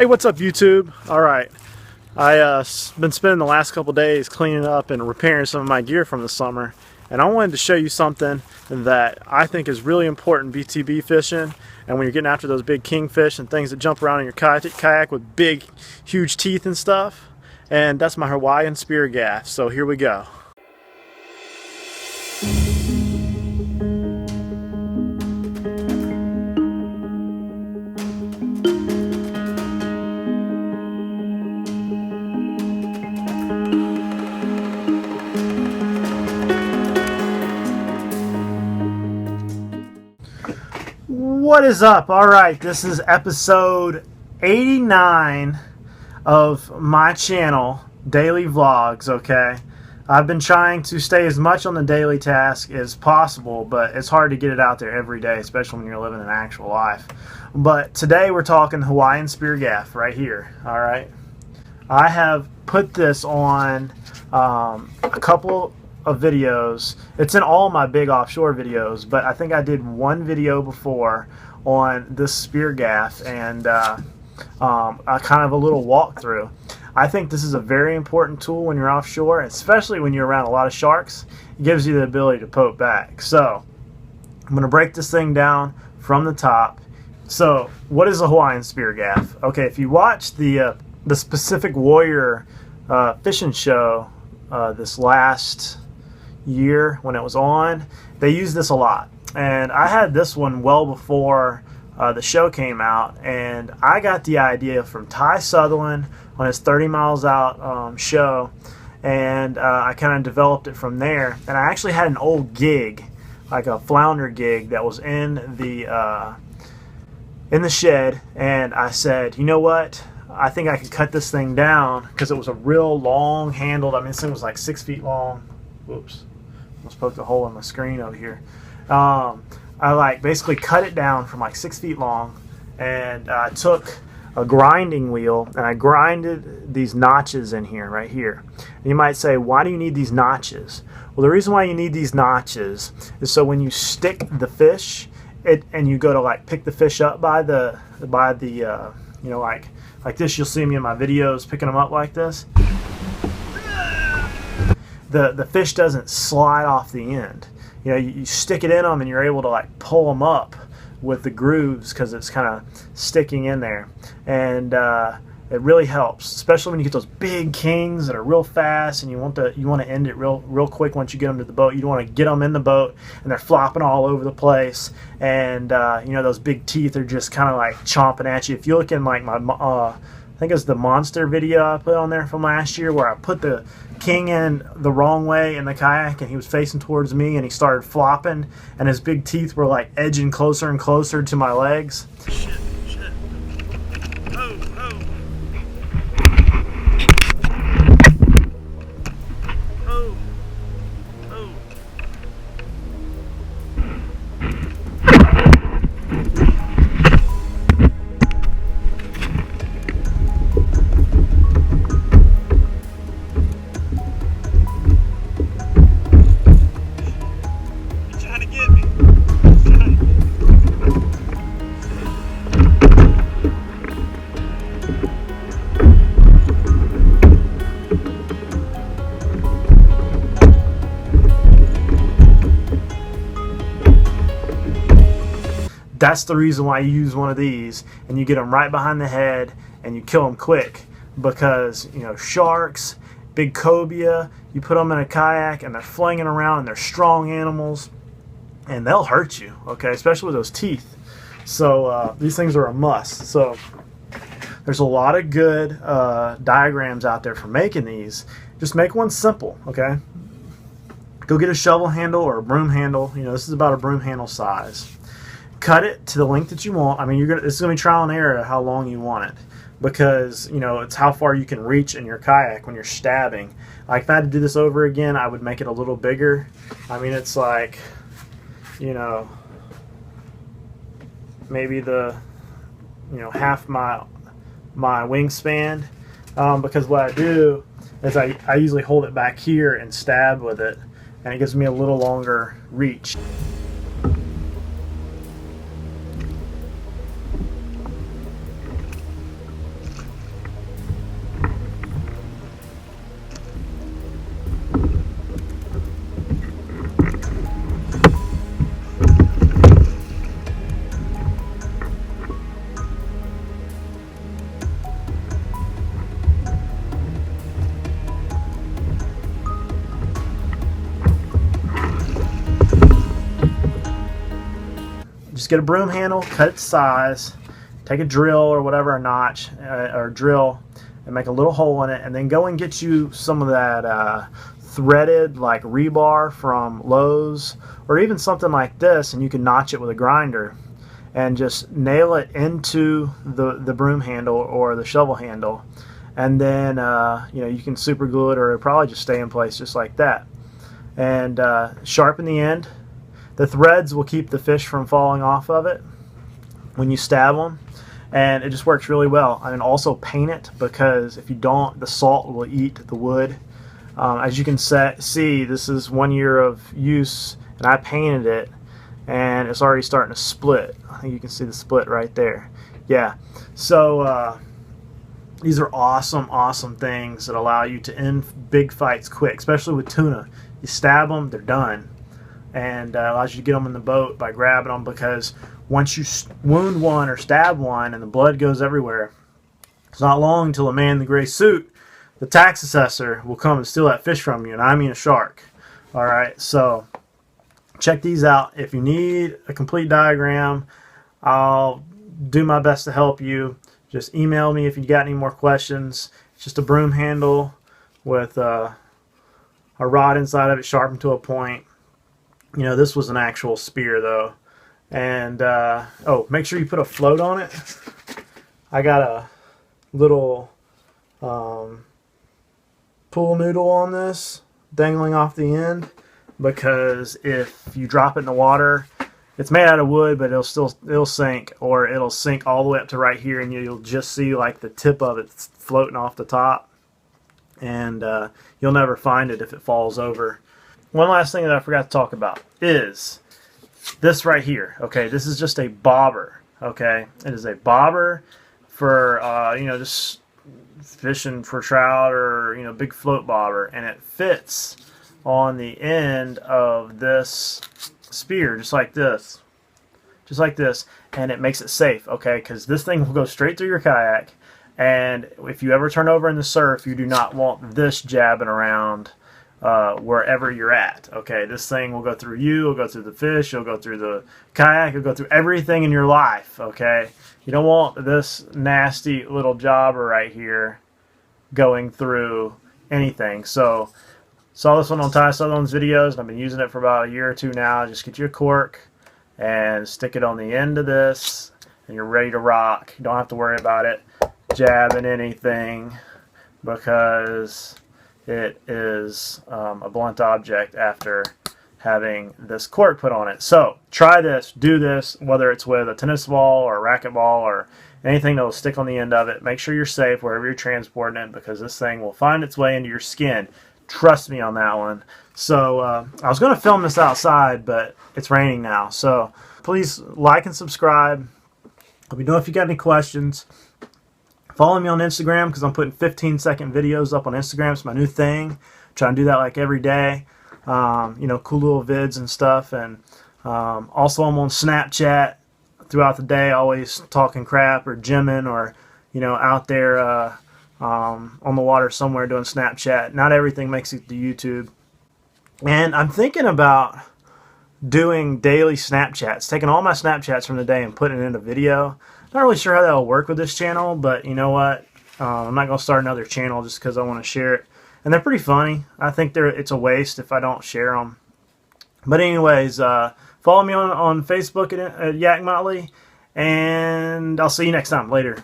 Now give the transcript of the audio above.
Hey, what's up, YouTube? Alright, I've been spending the last couple days cleaning up and repairing some of my gear from the summer, and I wanted to show you something that I think is really important BTB fishing, and when you're getting after those big kingfish and things that jump around in your kayak with big, huge teeth and stuff, and that's my Hawaiian spear gaff. So here we go. What is up? Alright, this is episode 89 of my channel, Daily Vlogs, okay? I've been trying to stay as much on the daily task as possible, but it's hard to get it out there every day, especially when you're living an actual life. But today we're talking Hawaiian spear gaff right here, alright? I have put this on a couple of videos. It's in all my big offshore videos, but I think I did one video before on this spear gaff and a kind of a little walkthrough. I think this is a very important tool when you're offshore, especially when you're around a lot of sharks. It gives you the ability to poke back. So I'm going to break this thing down from the top. So what is a Hawaiian spear gaff? Okay, if you watch the Pacific Warrior fishing show this last year when it was on, they used this a lot, and I had this one well before the show came out, and I got the idea from Ty Sutherland on his 30 Miles Out show, and I kind of developed it from there. And I actually had an old gig, like a flounder gig, that was in the shed, and I said, you know what, I think I could cut this thing down, because it was a real long handled, I mean, this thing was like 6 feet long. Whoops, almost poked a hole in my screen over here. I basically cut it down from like 6 feet long, and I took a grinding wheel and I grinded these notches in here, right here. And you might say, why do you need these notches? Well, the reason why you need these notches is so when you stick the fish, and you go to like pick the fish up by the you know, like this, you'll see me in my videos picking them up like this. The fish doesn't slide off the end. You know, you stick it in them and you're able to like pull them up with the grooves because it's kind of sticking in there, and it really helps, especially when you get those big kings that are real fast and you want to end it real quick once you get them to the boat. You don't want to get them in the boat and they're flopping all over the place, and you know, those big teeth are just kind of like chomping at you. If you look in like my I think it's the monster video I put on there from last year, where I put the king in the wrong way in the kayak and he was facing towards me and he started flopping and his big teeth were like edging closer and closer to my legs. Shit. Oh. That's the reason why you use one of these, and you get them right behind the head and you kill them quick, because, you know, sharks, big cobia, you put them in a kayak and they're flinging around and they're strong animals and they'll hurt you, okay, especially with those teeth. So these things are a must. So there's a lot of good diagrams out there for making these. Just make one simple, okay? Go get a shovel handle or a broom handle. You know, this is about a broom handle size. Cut it to the length that you want. I mean, this is going to be trial and error how long you want it, because, you know, it's how far you can reach in your kayak when you're stabbing. Like, if I had to do this over again, I would make it a little bigger. I mean, it's like, you know, maybe half my wingspan, because what I do is I usually hold it back here and stab with it, and it gives me a little longer reach. get a broom handle, cut its size, take a drill or whatever, a notch or drill, and make a little hole in it, and then go and get you some of that threaded like rebar from Lowe's, or even something like this, and you can notch it with a grinder and just nail it into the broom handle or the shovel handle, and then you can super glue it, or it'll probably just stay in place just like that. And sharpen the end. The threads will keep the fish from falling off of it when you stab them, and it just works really well. And also paint it, because if you don't, the salt will eat the wood. As you can see, this is 1 year of use, and I painted it, and it's already starting to split. I think you can see the split right there. Yeah, so these are awesome things that allow you to end big fights quick, especially with tuna. You stab them, they're done, and allows you to get them in the boat by grabbing them, because once you wound one or stab one and the blood goes everywhere, it's not long until a man in the gray suit, the tax assessor, will come and steal that fish from you, and I mean a shark. All right, so check these out. If you need a complete diagram, I'll do my best to help you. Just email me if you got any more questions. It's just a broom handle with a rod inside of it, sharpened to a point. You know, this was an actual spear though. And oh, make sure you put a float on it. I got a little pool noodle on this dangling off the end, because if you drop it in the water, it's made out of wood, but it'll sink, or it'll sink all the way up to right here, and you'll just see like the tip of it floating off the top, and you'll never find it if it falls over. One last thing that I forgot to talk about is this right here. Okay, this is just a bobber. Okay, it is a bobber for just fishing for trout, or big float bobber, and it fits on the end of this spear just like this, and it makes it safe. Okay, because this thing will go straight through your kayak, and if you ever turn over in the surf, you do not want this jabbing around wherever you're at. Okay, this thing will go through you, it'll go through the fish, it'll go through the kayak, it'll go through everything in your life. Okay, you don't want this nasty little jobber right here going through anything. So saw this one on Ty Sutherland's videos, and I've been using it for about a year or two now. Just get you a cork and stick it on the end of this, and you're ready to rock. You don't have to worry about it jabbing anything, because it is a blunt object after having this cork put on it. So try this, do this, whether it's with a tennis ball or a racquetball or anything that will stick on the end of it. Make sure you're safe wherever you're transporting it, because this thing will find its way into your skin. Trust me on that one. So I was going to film this outside, but it's raining now. So please like and subscribe. Let me know if you got any questions. Follow me on Instagram, because I'm putting 15-second videos up on Instagram. It's my new thing. I'm trying to do that like every day. Cool little vids and stuff. And also I'm on Snapchat throughout the day, always talking crap or gymming, or out there on the water somewhere doing Snapchat. Not everything makes it to YouTube. And I'm thinking about doing daily Snapchats, taking all my Snapchats from the day and putting it in a video. Not really sure how that will work with this channel, but you know what? I'm not going to start another channel just because I want to share it. And they're pretty funny. I think it's a waste if I don't share them. But anyways, follow me on Facebook at Yak Motley, and I'll see you next time. Later.